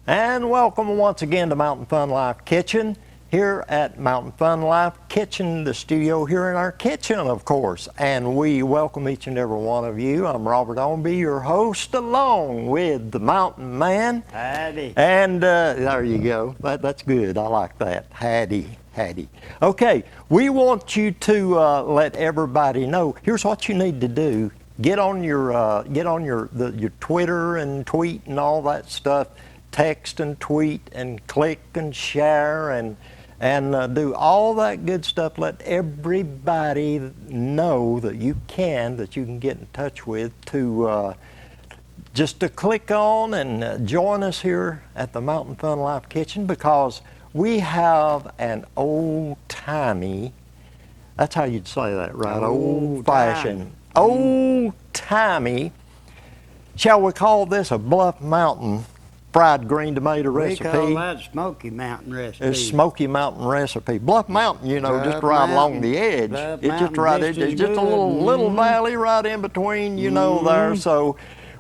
And welcome once again to Mountain Fun Life Kitchen, here at Mountain Fun Life Kitchen, the studio here in our kitchen, of course. And we welcome each and every one of you. I'm Robert Ownby, your host, along with the Mountain Man. Hattie. And there you go. That's good. I like that. Hattie. Okay, we want you to let everybody know. Here's what you need to do. Get on your your Twitter and tweet and all that stuff. Text and tweet and click and share and do all that good stuff. Let everybody know that you can get in touch with to just to click on and join us here at the Mountain Fun Life Kitchen, because we have an old-timey, that's how you'd say that, right? Old-fashioned, old-timey, shall we call this a Bluff Mountain fried green tomato recipe? We call that Smoky Mountain recipe. It's Smoky Mountain recipe. Bluff Mountain, you know, just right along the edge. It's just right, it's just a little valley right in between, you know, there. So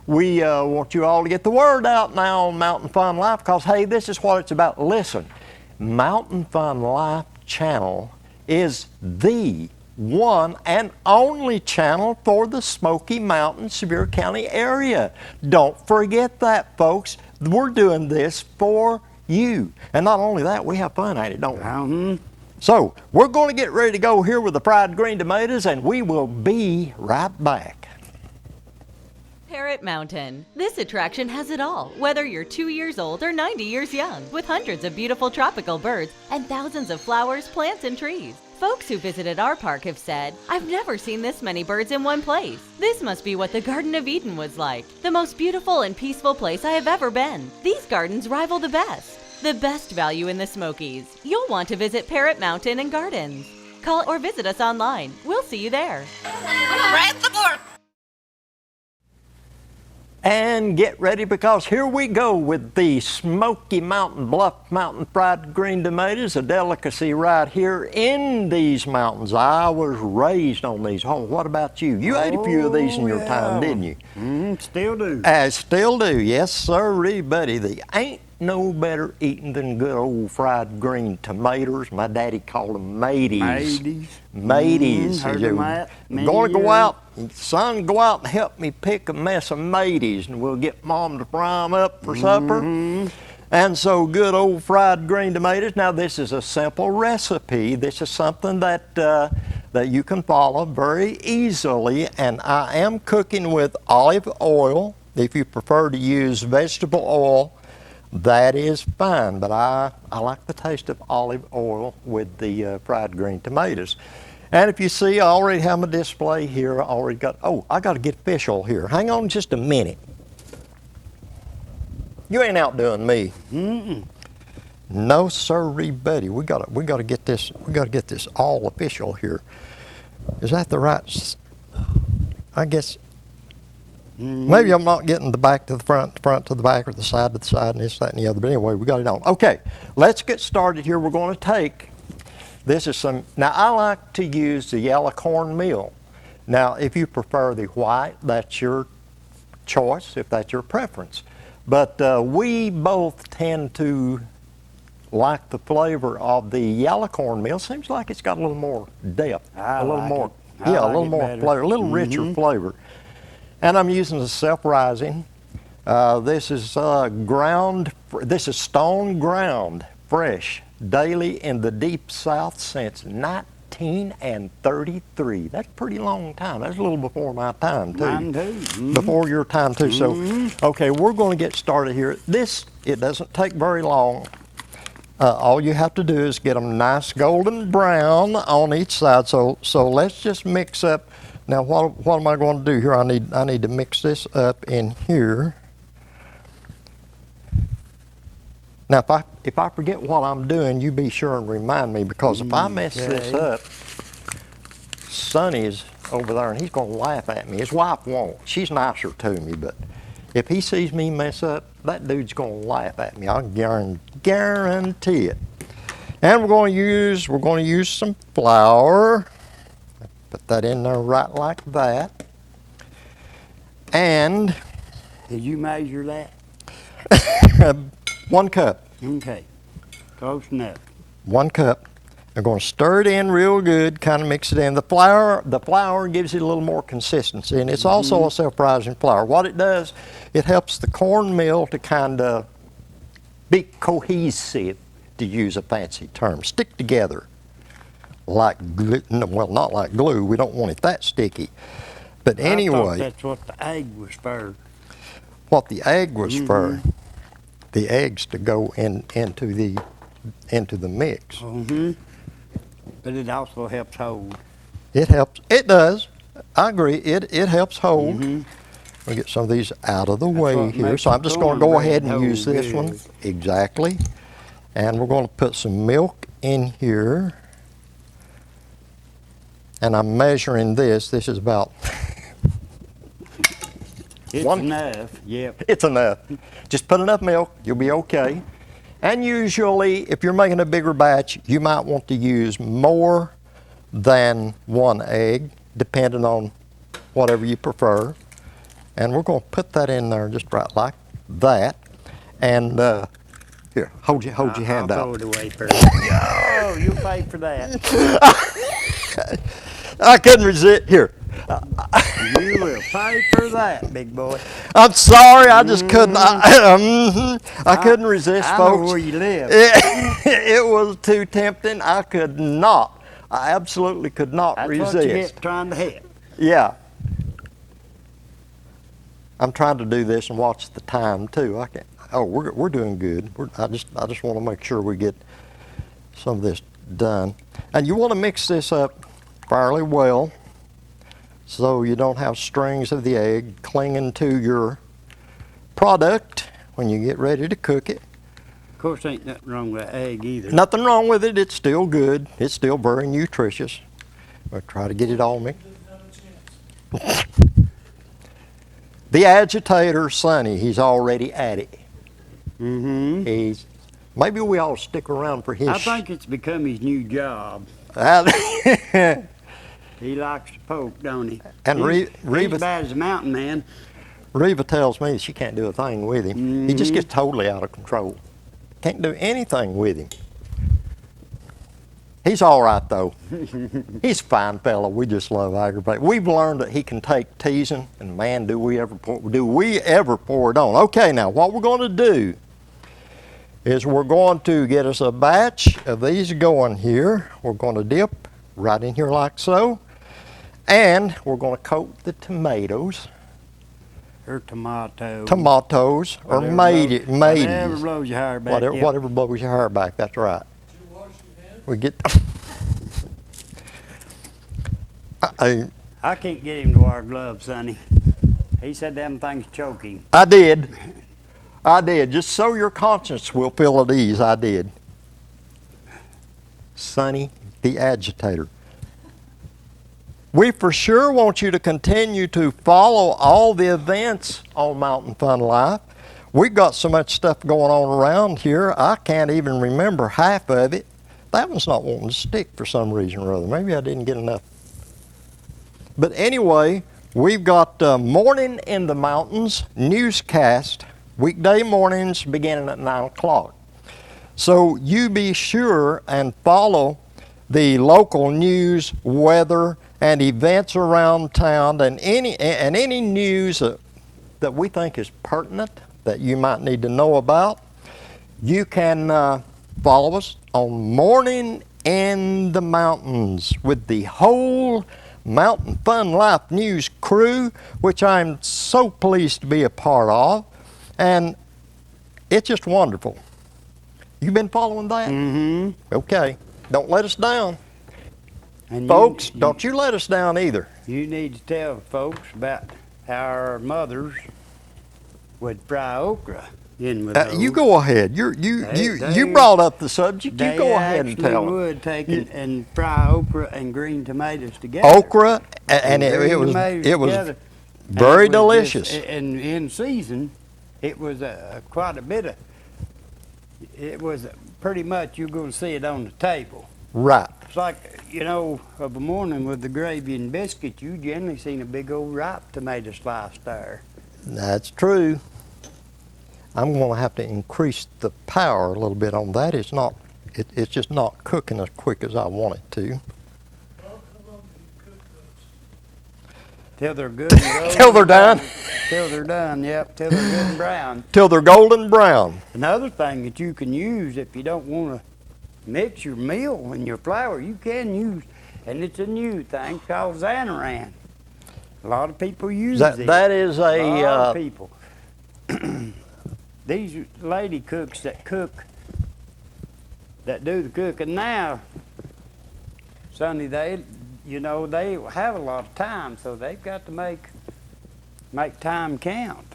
we want you all to get the word out now on Mountain Fun Life, because, hey, this is what it's about. Listen, Mountain Fun Life channel is the one and only channel for the Smoky Mountain, Sevier County area. Don't forget that, folks. We're doing this for you. And not only that, we have fun at it, don't we? So we're going to get ready to go here with the fried green tomatoes, and we will be right back. Parrot Mountain. This attraction has it all, whether you're 2 years old or 90 years young, with hundreds of beautiful tropical birds and thousands of flowers, plants, and trees. Folks who visited our park have said, "I've never seen this many birds in one place. This must be what the Garden of Eden was like. The most beautiful and peaceful place I have ever been. These gardens rival the best. The best value in the Smokies. You'll want to visit Parrot Mountain and Gardens. Call or visit us online. We'll see you there." And get ready, because here we go with the Smoky Mountain, Bluff Mountain fried green tomatoes, a delicacy right here in these mountains. I was raised on these. Oh, what about you? You ate a few of these in your time, didn't you? Still do. Still do, yes sir, buddy. They ain't no better eating than good old fried green tomatoes. My daddy called them mateys. Mateys. Heard of that. Going to go out, son, go out and help me pick a mess of mateys, and we'll get Mom to fry them up for supper. And so good old fried green tomatoes. Now this is a simple recipe. This is something that that you can follow very easily, and I am cooking with olive oil. If you prefer to use vegetable oil, that is fine, but I like the taste of olive oil with the fried green tomatoes. And if you see, I already have my display here. I already got, I got to get official here. Hang on just a minute. You ain't outdoing me. No sirree, buddy. We gotta get this. We gotta get this all official here. Is that the right? I guess. Maybe I'm not getting the back to the front to the back, or the side to the side, and this, that, and the other. But anyway, we got it on. Okay, let's get started here. We're going to take, this is some, now I like to use the yellow cornmeal. Now, if you prefer the white, that's your choice, if that's your preference. But we both tend to like the flavor of the yellow cornmeal. Seems like it's got a little more depth, a little more flavor, a little richer flavor. And I'm using the self-rising. This is stone ground, fresh, daily in the deep South since 1933. That's a pretty long time. That's a little before my time too. Mine too. Before your time too. So, okay, we're going to get started here. It doesn't take very long. All you have to do is get them nice golden brown on each side. So let's just mix up. Now, what am I going to do here? I need to mix this up in here. Now, if I forget what I'm doing, you be sure and remind me, because if I mess this up, Sonny's over there and he's going to laugh at me. His wife won't. She's nicer to me, but if he sees me mess up, that dude's going to laugh at me. I guarantee it. And we're going to use some flour. Put that in there right like that. And Did you measure that? 1 cup. Okay. Close enough. 1 cup. I'm going to stir it in real good, kind of mix it in. The flour gives it a little more consistency, and it's also a self-rising flour. What it does, it helps the cornmeal to kind of be cohesive, to use a fancy term, stick together like glue. No, well, not like glue. We don't want it that sticky. But I thought anyway, that's what the egg was for. what the egg was for, the eggs to go into the mix. Mm-hmm. But it also helps hold. It helps. It does. I agree. It helps hold. We'll get some of these out of the way what here. makes So I'm the just going to go cornbread ahead and hold use this one. good. Exactly. And we're going to put some milk in here. And I'm measuring this. This is about, It's One- enough. Yep. it's enough. Just put enough milk. You'll be okay. And usually, if you're making a bigger batch, you might want to use more than 1 egg, depending on whatever you prefer. And we're going to put that in there just right like that. And here, hold your hand I'll out. throw it away first. Oh, you pay for that. I couldn't resist. Here, You will pay for that, big boy. I'm sorry, I just couldn't. I couldn't resist, I folks. know where you live. It was too tempting. I could not. I absolutely could not That's resist. what you get trying to hit. Yeah. I'm trying to do this and watch the time too. I can't. Oh, we're doing good. I just want to make sure we get some of this done. And you want to mix this up fairly well, so you don't have strings of the egg clinging to your product when you get ready to cook it. Of course, ain't nothing wrong with that egg either. Nothing wrong with it. It's still good. It's still very nutritious. But try to get it all mixed. The agitator, Sonny, he's already at it. Mm-hmm. Maybe we all stick around for his. I think it's become his new job. He likes to poke, don't he? And he's Reba- bad as a mountain man. Reva tells me she can't do a thing with him. He just gets totally out of control. Can't do anything with him. He's all right though. He's a fine fellow. We just love aggravating. We've learned that he can take teasing, and man, do we ever pour it on. Okay, now what we're going to do is we're going to get us a batch of these going here. We're going to dip right in here like so, and we're going to coat the tomatoes. Or tomato. Tomatoes or Whatever mateys. Whatever blows your hair back. Whatever, yep. whatever blows your hair back, that's right. We get. I can't get him to wear gloves, Sonny. He said them things choke him. I did. Just so your conscience will feel at ease, I did. Sonny, the agitator. We for sure want you to continue to follow all the events on Mountain Fun Life. We've got so much stuff going on around here, I can't even remember half of it. That one's not wanting to stick for some reason or other. Maybe I didn't get enough. But anyway, we've got Morning in the Mountains newscast, weekday mornings beginning at 9 o'clock. So you be sure and follow the local news, weather, and events around town, and any news that we think is pertinent that you might need to know about. You can follow us on Morning in the Mountains with the whole Mountain Fun Life News crew, which I'm so pleased to be a part of, and it's just wonderful. You been following that? Mm-hmm. Okay. Don't let us down. And Folks, don't you let us down either. You need to tell folks about how our mothers would fry okra in with those. You go ahead. You They- brought up the subject. You They go ahead and actually tell them. would take and fry okra and green tomatoes together. Okra, and it Green was tomatoes very together. And it was delicious. just- and in season, it was quite a bit of. It was pretty much you're going to see it on the table. Right. It's like, of a morning with the gravy and biscuit, you generally seen a big old ripe tomato slice there. That's true. I'm going to have to increase the power a little bit on that. It's just not cooking as quick as I want it to. Till they're good and golden. Till they're done. Till they're done, yep, till they're good and brown. Till they're golden brown. Another thing that you can use if you don't want to mix your meal and your flour, you can use, and it's a new thing called Zanaran. A lot of people use it. That is A lot a, of people. These lady cooks that do the cooking now, Sonny, they have a lot of time, so they've got to make time count.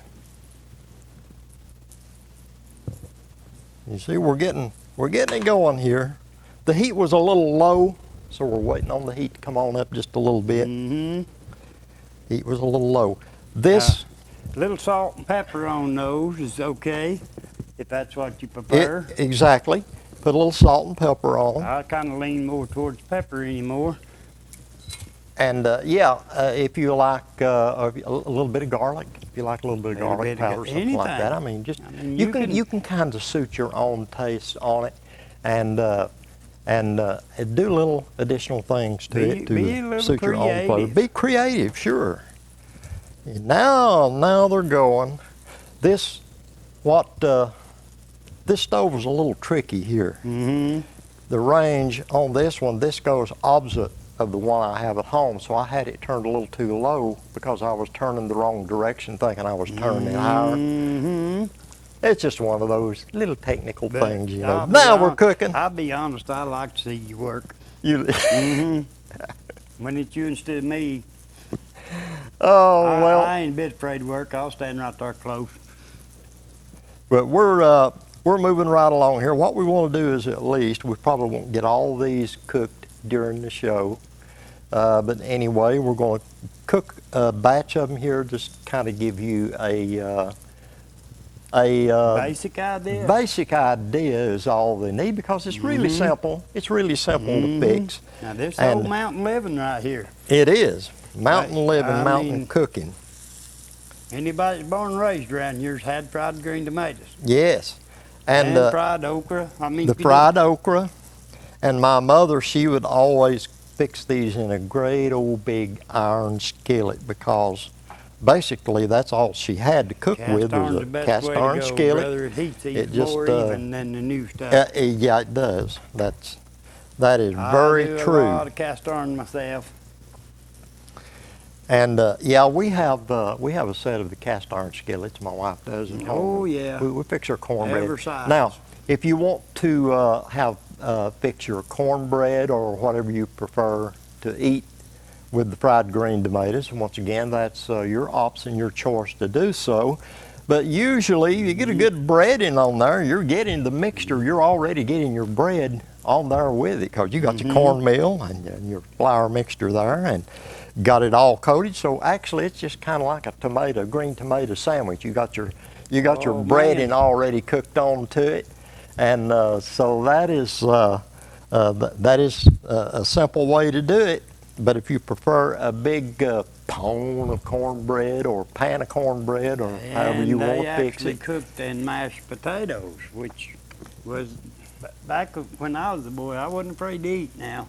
you see, we're getting it going here. The heat was a little low, so we're waiting on the heat to come on up just a little bit. Mm-hmm. Heat was a little low. This, A little salt and pepper on those is okay, if that's what you prefer. exactly. Put a little salt and pepper on them. I kind of lean more towards pepper anymore. And if you like a little bit of garlic, if you like a little bit of Little garlic bit of powder, something like anything. that. I mean, just mean, you can kind of suit your own taste on it, and do little additional things to it Be a to little suit your own flavor. creative. Be creative, sure. Now they're going. This stove was a little tricky here. Mm-hmm. The range on this one, this goes opposite of the one I have at home, so I had it turned a little too low because I was turning the wrong direction, thinking I was turning it higher. Mm-hmm. It's just one of those little technical things, you know. I'll be Now we're hon- cooking. I'll be honest, I like to see you work. You, Mm-hmm. When it's you instead of me, oh well, I ain't a bit afraid to work. I'll stand right there close. but we're moving right along here. What we want to do is at least we probably won't get all these cooked during the show, but anyway, we're going to cook a batch of them here. Just kind of give you a Basic idea. basic idea is all they need because it's really simple. It's really simple to fix. Now this And- old mountain living right here. It is mountain living, I mountain mean- cooking. Anybody that's born and raised around here's had fried green tomatoes Yes, and fried okra. I mean, the if you fried okra. And my mother, she would always fix these in a great old big iron skillet because basically that's all she had to cook don't- with Cast iron's was the a best cast way to iron go, skillet. brother. It heats It even just, more even than the new stuff. Yeah, it does. That is I very do true. a lot of cast iron myself. And we have a set of the cast iron skillets. My wife does at home. Oh, yeah. We fix our cornbread. Every size. Now, if you want to fix your cornbread or whatever you prefer to eat with the fried green tomatoes, once again, that's your option, your choice to do so. But usually, you get a good breading on there. You're getting the mixture. You're already getting your bread on there with it because you got your cornmeal and your flour mixture there, and got it all coated. So actually, it's just kind of like a green tomato sandwich. You got your Oh, breading man. already cooked onto it, and so that is a simple way to do it. But if you prefer a big pone of cornbread or pan of cornbread or however you want to fix They it, cooked and mashed potatoes, which was back when I was a boy. I wasn't afraid to eat. Now,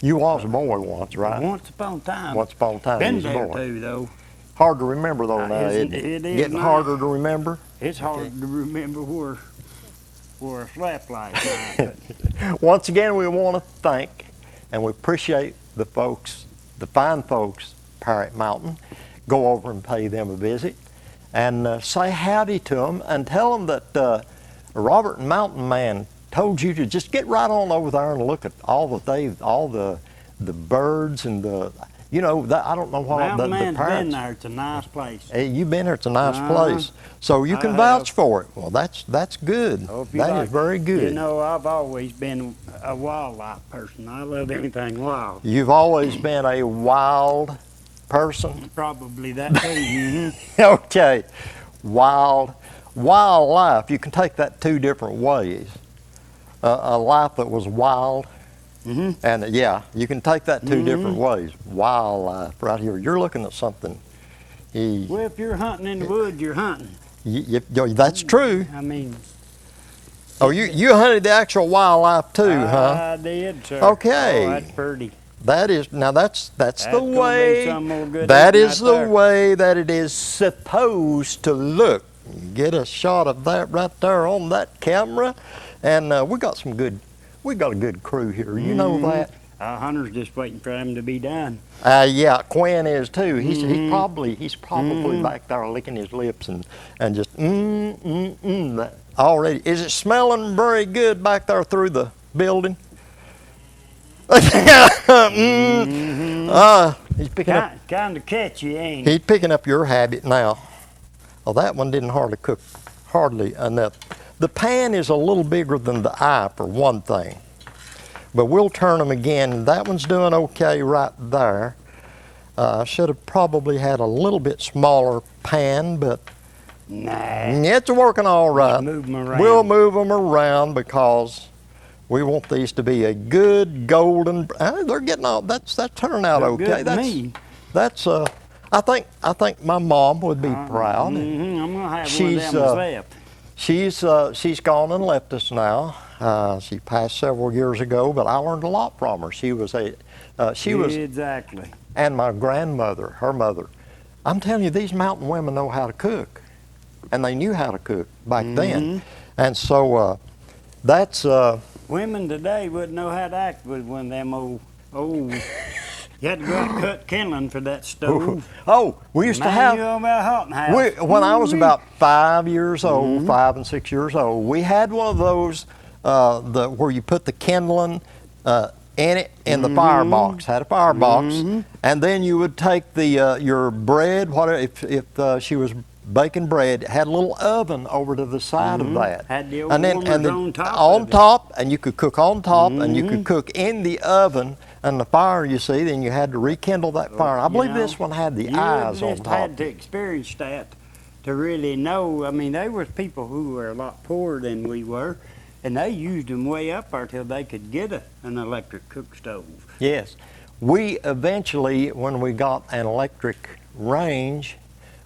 you was a boy once, right? once upon a time, Once upon a time, been you was a there boy. too though. Hard to remember though now, Isn't isn't it? it? It is Getting now. harder to remember. It's hard to remember where I slept last night. but Once again, we want to thank and we appreciate the fine folks, Parrot Mountain. Go over and pay them a visit and say howdy to them and tell them that Robert and Mountain Man told you to just get right on over there and look at all the birds and I don't know what Mountain the Man's been parrots. there. It's a nice place. Hey, you've been here. It's a nice Uh-huh. place, so you I can have. vouch for it. Well, that's good. Oh, if you That like- is very good. You know, I've always been a wildlife person. I love anything wild. You've always been a wild person. Probably that too. Mhm. Okay, wildlife. You can take that two different ways. A life that was wild, Mhm. and you can take that two different ways. Wildlife, right here. You're looking at something. Well, if you're hunting in the woods, you're hunting. That's true. I mean, Oh, you hunted the actual wildlife too, huh? I did, sir. Okay. Oh, that's pretty. That is now that's the gonna be way. some more good That eating is right the there. way that it is supposed to look. You get a shot of that right there on that camera, and we got a good crew here. You know Mm-hmm. that. Hunter's just waiting for him to be done. Yeah, Quinn is too. He's Mm-hmm. probably back there licking his lips and just that already. Is it smelling very good back there through the building? He's picking up. Kind of catchy, ain't it? He's picking up your habit now. Well, that one didn't hardly cook hardly enough. The pan is a little bigger than the eye for one thing. But we'll turn them again. That one's doing okay right there. I should have probably had a little bit smaller pan, but Nah. it's working all right. Move 'em around. We'll move them around because we want these to be a good golden. They're getting all. That's turning out Look okay. good to me. That's I think my mom would be proud. I'm gonna have She's, one of them myself. She's gone and left us now. She passed several years ago, but I learned a lot from her. She was Exactly. and my grandmother, her mother. I'm telling you, these mountain women know how to cook, and they knew how to cook back then. And so that's Women today wouldn't know how to act with one of them old. You had to go out and cut kindling for that stove. oh, we used to Man, have. you know about Houghton House. When I was about 5 years old, 5 and 6 years old, we had one of those where you put the kindling in it in the firebox. Had a firebox, and then you would take the your bread. Whatever, if she was baking bread, it had a little oven over to the side of that. Had the old and then warmers on top of it. and you could cook on top, and you could cook in the oven. And the fire, you see, then you had to rekindle that fire. I believe this one had the You eyes on just top. had to experience that to really know. I mean, they was people who were a lot poorer than we were, and they used them way up there till they could get an electric cook stove. Yes. We eventually, when we got an electric range,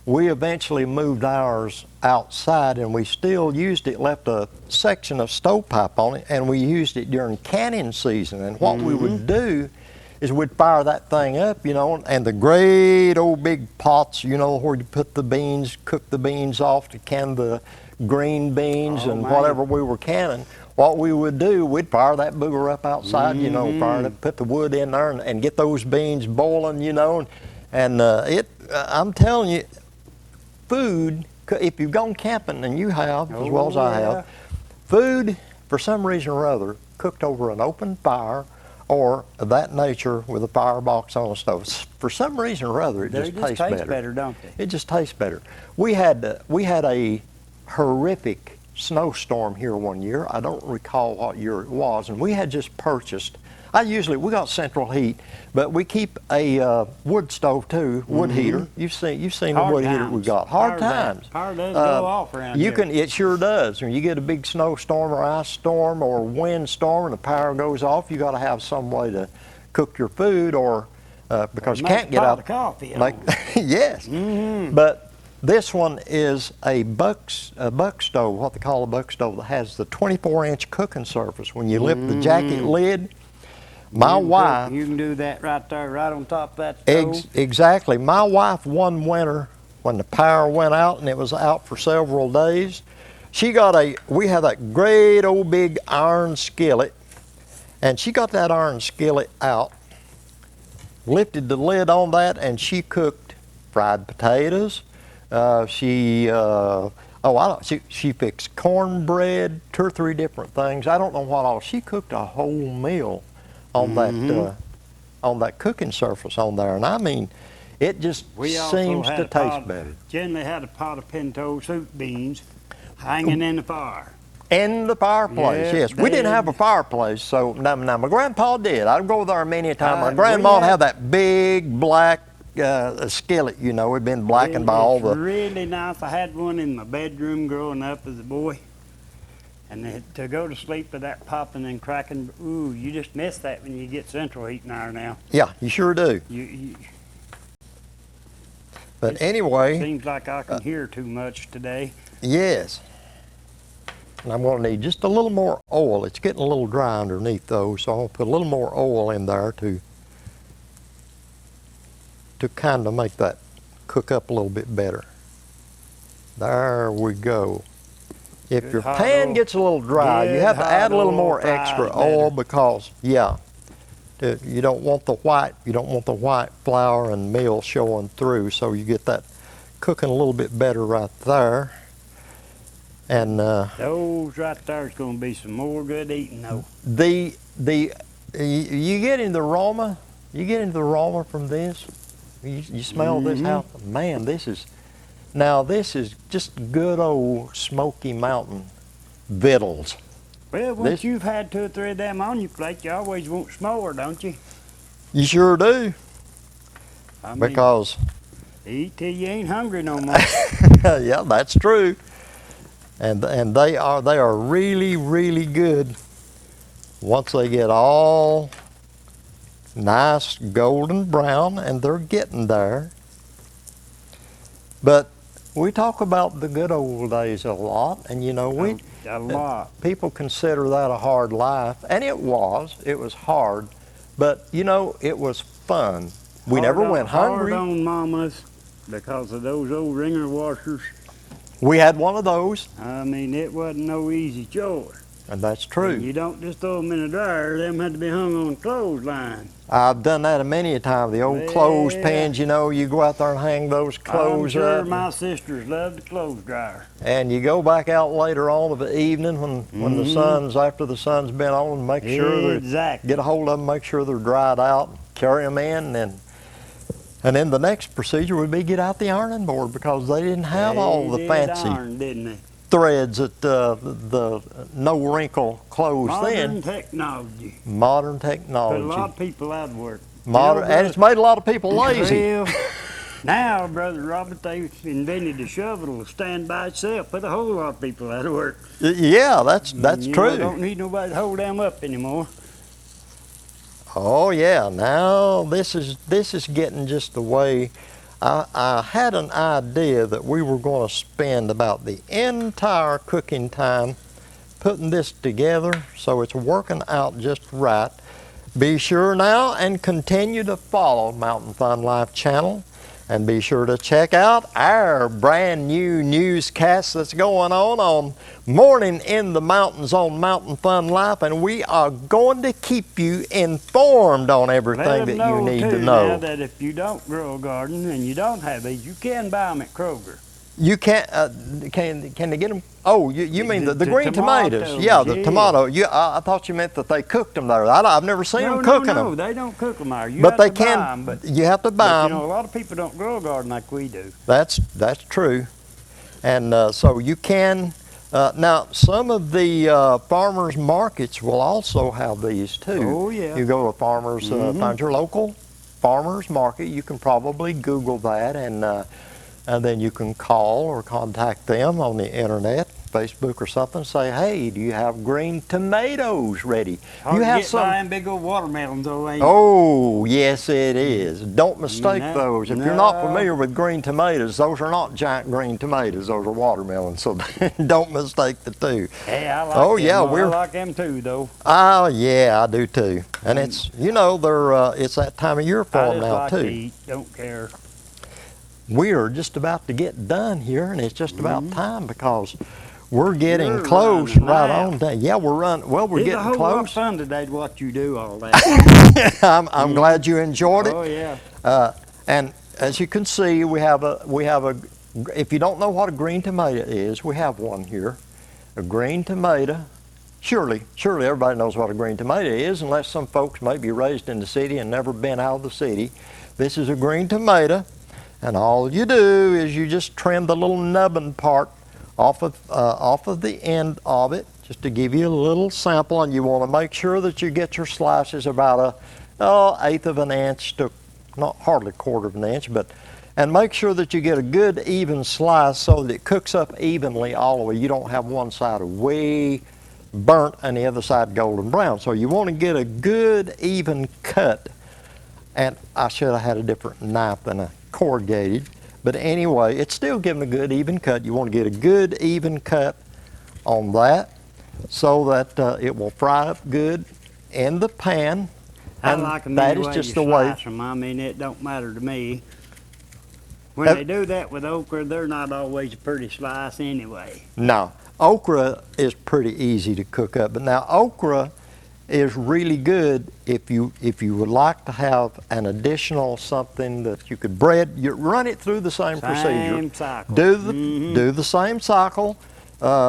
we eventually moved ours outside, and we still used it, left a section of stovepipe on it, and we used it during canning season. And what we would do is we'd fire that thing up, and the great old big pots, where you put the beans, cook the beans off to can the green beans and man. whatever we were canning. What we would do, we'd fire that booger up outside, fire it up, put the wood in there and get those beans boiling, and I'm telling you, food, if you've gone camping, and you have, as well as I have, food, for some reason or other, cooked over an open fire or of that nature with a firebox on a stove. For some reason or other, it They just tastes better. don't they? It just tastes better. We had a horrific snowstorm here one year. I don't recall what year it was, and we had just purchased. We got central heat, but we keep a wood stove too, wood heater. You've seen the Hard wood heater we times. got. Hard Power times. Power does go off around here. It sure does. When you get a big snowstorm or ice storm or wind storm and the power goes off, you got to have some way to cook your food, or because you Make can't a get pot out. of coffee. Yes, but this one is a buck stove, what they call a buck stove, that has the 24-inch cooking surface. When you lift the jacket lid, my wife. You can do that right there, right on top of that stove. Exactly. My wife one winter, when the power went out and it was out for several days, we had that great old big iron skillet, and she got that iron skillet out, lifted the lid on that, and she cooked fried potatoes. She fixed cornbread, 2 or 3 different things. I don't know what all. She cooked a whole meal on that cooking surface on there, and I mean, it just seems to taste better. Generally had a pot of pinto soup beans hanging in the fire. In the fireplace, yes. We didn't have a fireplace, so now my grandpa did. I'd go there many a time. My grandma had that big black skillet, it'd been blackened by all the. It's really nice. I had one in my bedroom growing up as a boy. And to go to sleep with that popping and cracking, ooh, you just miss that when you get central heat in there now. Yeah, you sure do. But anyway. Seems like I can hear too much today. Yes. And I'm going to need just a little more oil. It's getting a little dry underneath those, so I'm going to put a little more oil in there to kind of make that cook up a little bit better. There we go. If Good your hot pan oil. gets a little dry, you Good have to hot add a little oil more fries extra better. oil because, yeah, you don't want the white flour and meal showing through, so you get that cooking a little bit better right there. And Those right there's gonna be some more good eating though. you get into the aroma. You get into the aroma from this. You smell this house. Man, this is just good old Smoky Mountain victuals. Well, once This- you've had 2 or 3 of them on your plate, you always want some more, don't you? You sure do, I mean, because eat till you ain't hungry no more. yeah, that's true. And they are really, really good once they get all nice golden brown, and they're getting there. But we talk about the good old days a lot, and you know, A lot. people consider that a hard life, and it was hard, but you know, it was fun. We never went hungry. Hard on mamas because of those old wringer washers. We had one of those, I mean, it wasn't no easy chore. and that's And true. you don't just throw them in a dryer. Them had to be hung on clothesline. I've done that a many a time. The old clothespins, you know, you go out there and hang those I'm clothes sure up, my sisters loved the clothes dryer. and you go back out later on of the evening when the after the sun's been on, make sure that Exactly. get a hold of them, make sure they're dried out, carry them in, and then the next procedure would be get out the ironing board because they didn't have all the They fancy ironed, didn't they? threads that the no wrinkle clothes Modern then. technology. Modern Put a technology. lot of people out of work. Modern, and it's made a lot of people lazy. Well, now, Brother Robert, they've invented a shovel to stand by itself. Put a whole lot of people out of work. Yeah, that's You true. don't need nobody to hold them up anymore. Oh yeah, now this is getting just the way. I had an idea that we were going to spend about the entire cooking time putting this together, so it's working out just right. Be sure now and continue to follow Mountain Fun Life channel, and be sure to check out our brand new newscast that's going on Morning in the Mountains on Mountain Fun Life, and we are going to keep you informed on everything Let that 'em you need too, to know. Now that if you don't grow a garden and you don't have these, you can buy them at Kroger. You can't, can they get them? Oh, you mean the The green tomatoes? tomatoes, Yeah, the yeah. tomato. I thought you meant that they cooked them there. I've never seen them cooking no, them. they don't cook them there. You But have they to buy can. 'em, but You have to buy you them. know, a lot of people don't grow a garden like we do. That's true, and so you can. Now, some of the farmers markets will also have these too. Oh, yeah. You go to farmers, find your local farmers market. You can probably Google that, and then you can call or contact them on the internet, Facebook or something. Say, hey, do you have green tomatoes ready? Hard You to have get some. buying big old watermelons, though, ain't it? Oh, yes, it is. Don't mistake No, those. If you're not no. familiar with green tomatoes, those are not giant green tomatoes. Those are watermelons. So don't mistake the two. Hey, I like Oh, them. yeah, I we're- like them too, though. Oh, yeah, I do too. And it's, you know, they're it's that time of year for I them just now like to too. eat, don't care. We are just about to get done here, and it's just about time because we're getting You're close running right out. on down. Yeah, we're running. Well, we're It's a getting whole lot of close. fun today to watch you do all that. I'm glad you enjoyed it. Oh, yeah. And as you can see, we have a, if you don't know what a green tomato is, we have one here. A green tomato, surely everybody knows what a green tomato is, unless some folks may be raised in the city and never been out of the city. This is a green tomato, and all you do is you just trim the little nubbin part off of the end of it, just to give you a little sample, and you want to make sure that you get your slices about a eighth of an inch to not hardly a quarter of an inch, and make sure that you get a good even slice so that it cooks up evenly all the way. You don't have one side way burnt and the other side golden brown. So you want to get a good even cut. And I should have had a different knife than a corrugated, But anyway, it's still giving a good even cut. You want to get a good even cut on that so that it will fry up good in the pan. I And like them that any is way just you the way. slice 'em. I mean, it don't matter to me. When That- they do that with okra, they're not always a pretty slice anyway. No, okra is pretty easy to cook up. But now okra is really good if you would like to have an additional something that you could bread. You run it through the same procedure. Same cycle. Do the same cycle,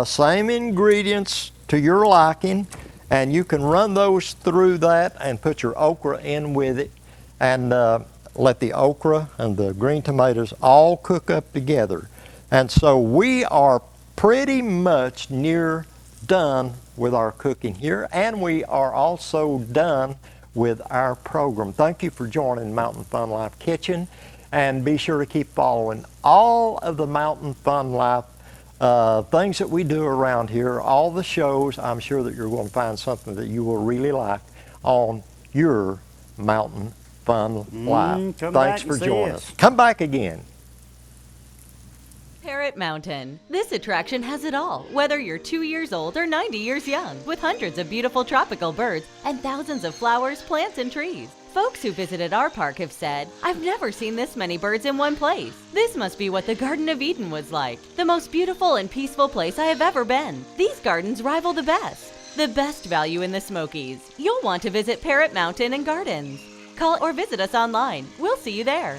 same ingredients to your liking, and you can run those through that and put your okra in with it, and let the okra and the green tomatoes all cook up together. And so we are pretty much near done with our cooking here, and we are also done with our program. Thank you for joining Mountain Fun Life Kitchen, and be sure to keep following all of the Mountain Fun Life things that we do around here, all the shows. I'm sure that you're going to find something that you will really like on your Mountain Fun Life. come Thanks back for and see joining us. us. Come back again. Parrot Mountain. This attraction has it all, whether you're 2 years old or 90 years young, with hundreds of beautiful tropical birds and thousands of flowers, plants, and trees. Folks who visited our park have said, "I've never seen this many birds in one place. This must be what the Garden of Eden was like. The most beautiful and peaceful place I have ever been. These gardens rival the best value in the Smokies. You'll want to visit Parrot Mountain and Gardens. Call or visit us online. We'll see you there."